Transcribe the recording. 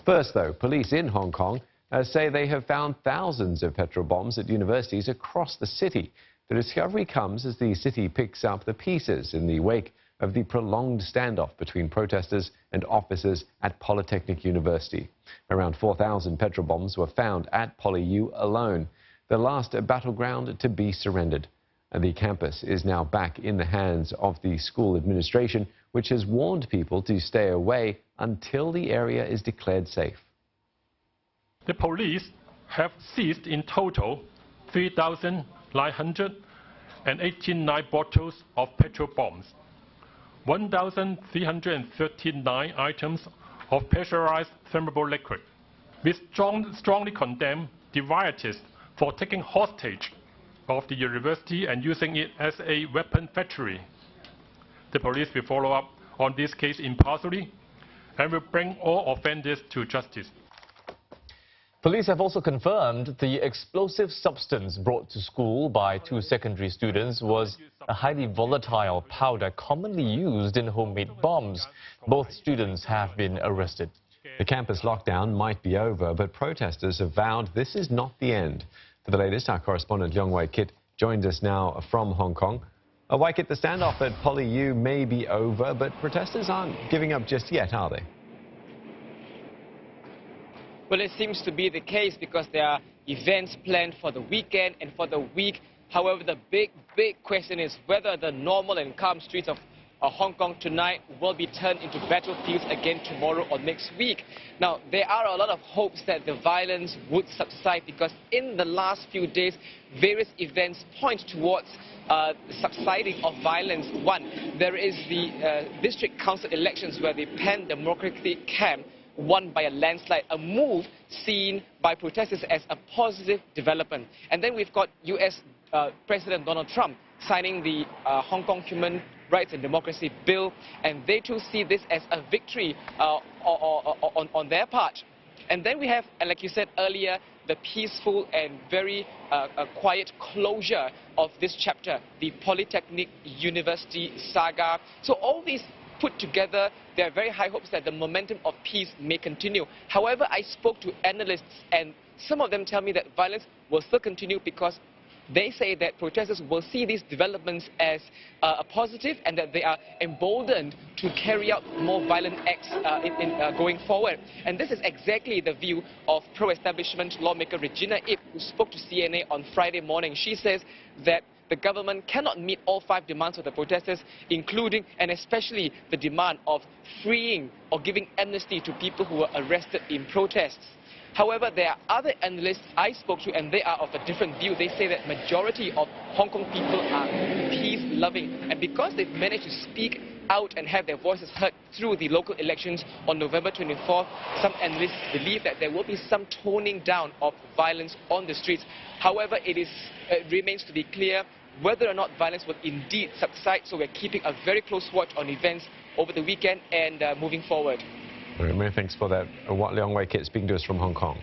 First, though, police in Hong Kong say they have found thousands of petrol bombs at universities across the city. The discovery comes as the city picks up the pieces in the wake of the prolonged standoff between protesters and officers at Polytechnic University. Around 4,000 petrol bombs were found at PolyU alone, the last battleground to be surrendered. And the campus is now back in the hands of the school administration, which has warned people to stay away until the area is declared safe. The police have seized in total 3,989 bottles of petrol bombs, 1,339 items of pressurized flammable liquid. We strongly condemn the rioters for taking hostage of the university and using it as a weapon factory. The police will follow up on this case impartially and will bring all offenders to justice. Police have also confirmed the explosive substance brought to school by 2 secondary students was a highly volatile powder commonly used in homemade bombs. Both students have been arrested. The campus lockdown might be over, but protesters have vowed this is not the end. For the latest, our correspondent Leong Wei Kit joins us now from Hong Kong. Wei Kit, the standoff at PolyU may be over, but protesters aren't giving up just yet, are they? Well, it seems to be the case because there are events planned for the weekend and for the week. However, the big question is whether the normal and calm streets of Hong Kong tonight will be turned into battlefields again tomorrow or next week. Now, there are a lot of hopes that the violence would subside because in the last few days, various events point towards subsiding of violence. One, there is the district council elections where the pan-democratic camp won by a landslide, a move seen by protesters as a positive development. And then we've got US President Donald Trump signing the Hong Kong Human Rights and Democracy Bill, and they too see this as a victory on their part. And then we have, like you said earlier, the peaceful and very quiet closure of this chapter, the Polytechnic University saga. So all these put together, there are very high hopes that the momentum of peace may continue. However, I spoke to analysts and some of them tell me that violence will still continue because they say that protesters will see these developments as a positive and that they are emboldened to carry out more violent acts going forward. And this is exactly the view of pro-establishment lawmaker Regina Ip, who spoke to CNA on Friday morning. She says that the government cannot meet all 5 demands of the protesters, including and especially the demand of freeing or giving amnesty to people who were arrested in protests. However, there are other analysts I spoke to and they are of a different view. They say that majority of Hong Kong people are peace-loving, and because they've managed to speak out and have their voices heard through the local elections on November 24th, some analysts believe that there will be some toning down of violence on the streets. However, it remains to be clear whether or not violence will indeed subside, so we're keeping a very close watch on events over the weekend and moving forward. Many thanks for that. Leong Wei Kit speaking to us from Hong Kong.